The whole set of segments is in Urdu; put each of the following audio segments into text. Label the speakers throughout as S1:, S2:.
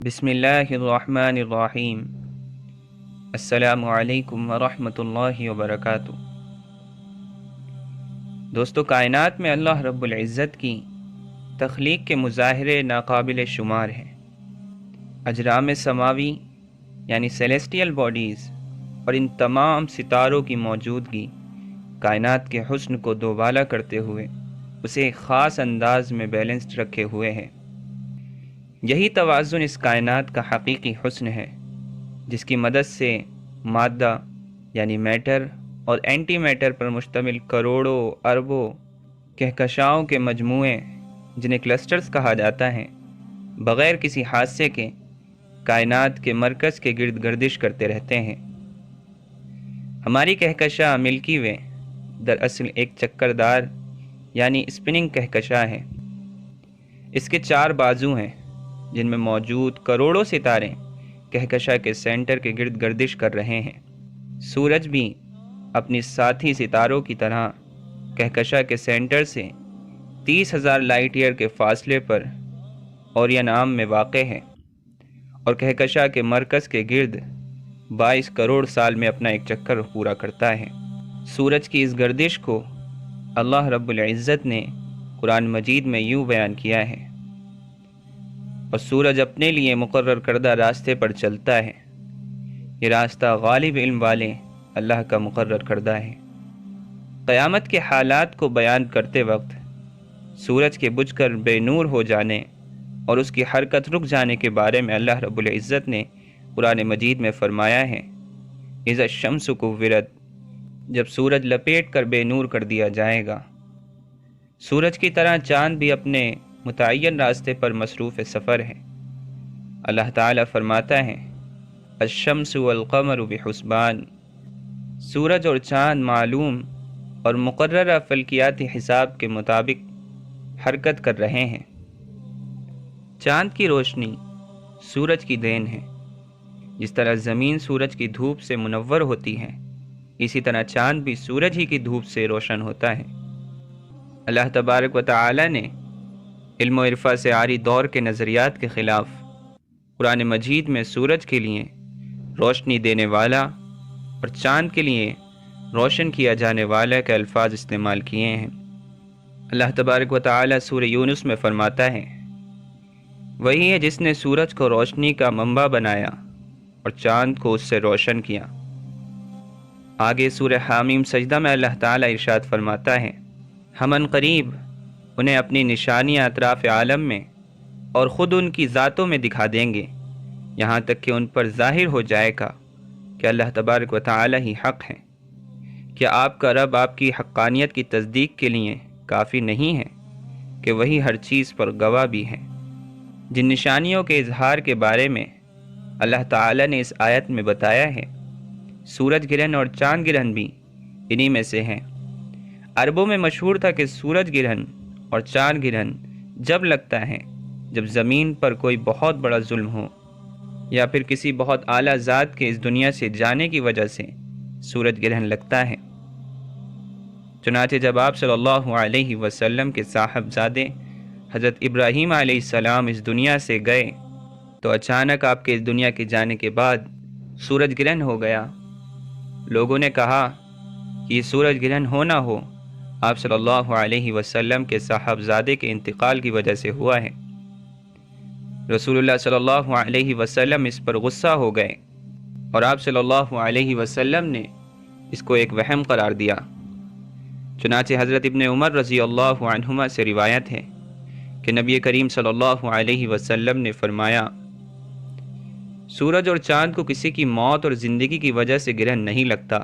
S1: بسم اللہ الرحمن الرحیم۔ السلام علیکم ورحمۃ اللہ وبرکاتہ۔ دوستو، کائنات میں اللہ رب العزت کی تخلیق کے مظاہرے ناقابل شمار ہیں۔ اجرام سماوی یعنی سیلیسٹیل باڈیز اور ان تمام ستاروں کی موجودگی کائنات کے حسن کو دوبالا کرتے ہوئے اسے ایک خاص انداز میں بیلنسڈ رکھے ہوئے ہیں۔ یہی توازن اس کائنات کا حقیقی حسن ہے، جس کی مدد سے مادہ یعنی میٹر اور اینٹی میٹر پر مشتمل کروڑوں اربوں کہکشاؤں کے مجموعے، جنہیں کلسٹرز کہا جاتا ہے، بغیر کسی حادثے کے کائنات کے مرکز کے گرد گردش کرتے رہتے ہیں۔ ہماری کہکشاں ملکی وے دراصل ایک چکردار یعنی اسپننگ کہکشاں ہے۔ اس کے 4 بازو ہیں، جن میں موجود کروڑوں ستارے کہکشاں کے سینٹر کے گرد گردش کر رہے ہیں۔ سورج بھی اپنی ساتھی ستاروں کی طرح کہکشاں کے سینٹر سے 30,000 لائٹ ایئر کے فاصلے پر اوریان عام میں واقع ہے اور کہکشاں کے مرکز کے گرد 22 کروڑ سال میں اپنا ایک چکر پورا کرتا ہے۔ سورج کی اس گردش کو اللہ رب العزت نے قرآن مجید میں یوں بیان کیا ہے: اور سورج اپنے لیے مقرر کردہ راستے پر چلتا ہے، یہ راستہ غالب علم والے اللہ کا مقرر کردہ ہے۔ قیامت کے حالات کو بیان کرتے وقت سورج کے بجھ کر بے نور ہو جانے اور اس کی حرکت رک جانے کے بارے میں اللہ رب العزت نے قرآن مجید میں فرمایا ہے: اذا الشمس کورت، جب سورج لپیٹ کر بے نور کر دیا جائے گا۔ سورج کی طرح چاند بھی اپنے متعین راستے پر مصروف سفر ہے۔ اللہ تعالیٰ فرماتا ہے: الشمس والقمر بحسبان، سورج اور چاند معلوم اور مقررہ فلکیاتی حساب کے مطابق حرکت کر رہے ہیں۔ چاند کی روشنی سورج کی دین ہے۔ جس طرح زمین سورج کی دھوپ سے منور ہوتی ہے، اسی طرح چاند بھی سورج ہی کی دھوپ سے روشن ہوتا ہے۔ اللہ تبارک و تعالی نے علم و عرفہ سے عاری دور کے نظریات کے خلاف قرآن مجید میں سورج کے لیے روشنی دینے والا اور چاند کے لیے روشن کیا جانے والا کے الفاظ استعمال کیے ہیں۔ اللہ تبارک و تعالی سورہ یونس میں فرماتا ہے: وہی ہے جس نے سورج کو روشنی کا منبع بنایا اور چاند کو اس سے روشن کیا۔ آگے سورہ حامیم سجدہ میں اللہ تعالی ارشاد فرماتا ہے: ہم ان قریب انہیں اپنی نشانیاں اطراف عالم میں اور خود ان کی ذاتوں میں دکھا دیں گے، یہاں تک کہ ان پر ظاہر ہو جائے گا کہ اللہ تبارک و تعالی ہی حق ہے۔ کیا آپ کا رب آپ کی حقانیت کی تصدیق کے لیے کافی نہیں ہے کہ وہی ہر چیز پر گواہ بھی ہے؟ جن نشانیوں کے اظہار کے بارے میں اللہ تعالی نے اس آیت میں بتایا ہے، سورج گرہن اور چاند گرہن بھی انہی میں سے ہیں۔ عربوں میں مشہور تھا کہ سورج گرہن اور چاند گرہن جب لگتا ہے جب زمین پر کوئی بہت بڑا ظلم ہو یا پھر کسی بہت اعلیٰ ذات کے اس دنیا سے جانے کی وجہ سے سورج گرہن لگتا ہے۔ چنانچہ جب آپ صلی اللہ علیہ وسلم کے صاحبزادے حضرت ابراہیم علیہ السلام اس دنیا سے گئے تو اچانک آپ کے اس دنیا کے جانے کے بعد سورج گرہن ہو گیا۔ لوگوں نے کہا کہ یہ سورج گرہن ہو نہ ہو آپ صلی اللہ علیہ وسلم کے صاحبزادے کے انتقال کی وجہ سے ہوا ہے۔ رسول اللہ صلی اللہ علیہ وسلم اس پر غصہ ہو گئے اور آپ صلی اللہ علیہ وسلم نے اس کو ایک وہم قرار دیا۔ چنانچہ حضرت ابن عمر رضی اللہ عنہما سے روایت ہے کہ نبی کریم صلی اللہ علیہ وسلم نے فرمایا: سورج اور چاند کو کسی کی موت اور زندگی کی وجہ سے گرہن نہیں لگتا،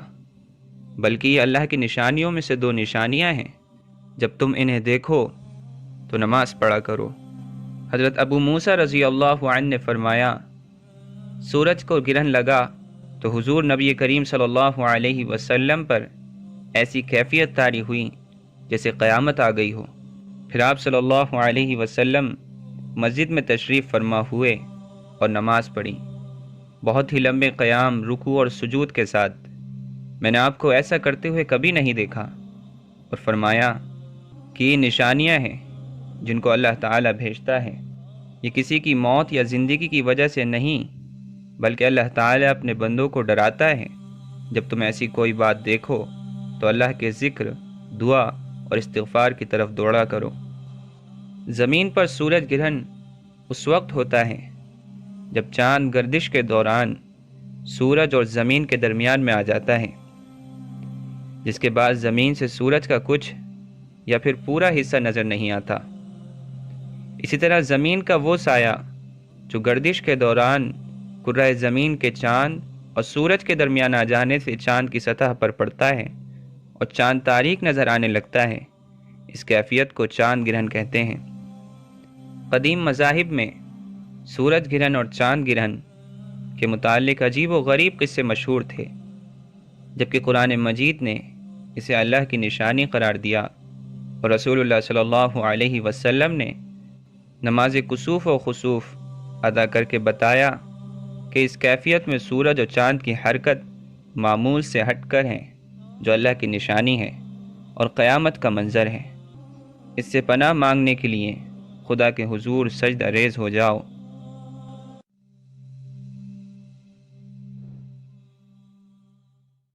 S1: بلکہ یہ اللہ کی نشانیوں میں سے 2 نشانیاں ہیں، جب تم انہیں دیکھو تو نماز پڑھا کرو۔ حضرت ابو موسیٰ رضی اللہ عنہ نے فرمایا: سورج کو گرہن لگا تو حضور نبی کریم صلی اللہ علیہ وسلم پر ایسی کیفیت طاری ہوئی جیسے قیامت آ گئی ہو۔ پھر آپ صلی اللہ علیہ وسلم مسجد میں تشریف فرما ہوئے اور نماز پڑھی، بہت ہی لمبے قیام، رکوع اور سجود کے ساتھ۔ میں نے آپ کو ایسا کرتے ہوئے کبھی نہیں دیکھا، اور فرمایا کہ یہ نشانیاں ہیں جن کو اللہ تعالیٰ بھیجتا ہے یہ کسی کی موت یا زندگی کی وجہ سے نہیں، بلکہ اللہ تعالیٰ اپنے بندوں کو ڈراتا ہے جب تم ایسی کوئی بات دیکھو تو اللہ کے ذکر، دعا اور استغفار کی طرف دوڑا کرو۔ زمین پر سورج گرہن اس وقت ہوتا ہے جب چاند گردش کے دوران سورج اور زمین کے درمیان میں آ جاتا ہے، جس کے بعد زمین سے سورج کا کچھ یا پھر پورا حصہ نظر نہیں آتا۔ اسی طرح زمین کا وہ سایہ جو گردش کے دوران کرۂ زمین کے چاند اور سورج کے درمیان آ جانے سے چاند کی سطح پر پڑتا ہے اور چاند تاریک نظر آنے لگتا ہے، اس کیفیت کو چاند گرہن کہتے ہیں۔ قدیم مذاہب میں سورج گرہن اور چاند گرہن کے متعلق عجیب و غریب قصے مشہور تھے، جبکہ قرآن مجید نے اسے اللہ کی نشانی قرار دیا اور رسول اللہ صلی اللہ علیہ وسلم نے نماز کسوف و خسوف ادا کر کے بتایا کہ اس کیفیت میں سورج اور چاند کی حرکت معمول سے ہٹ کر ہے، جو اللہ کی نشانی ہے اور قیامت کا منظر ہے۔ اس سے پناہ مانگنے کے لیے خدا کے حضور سجدہ ریز ہو جاؤ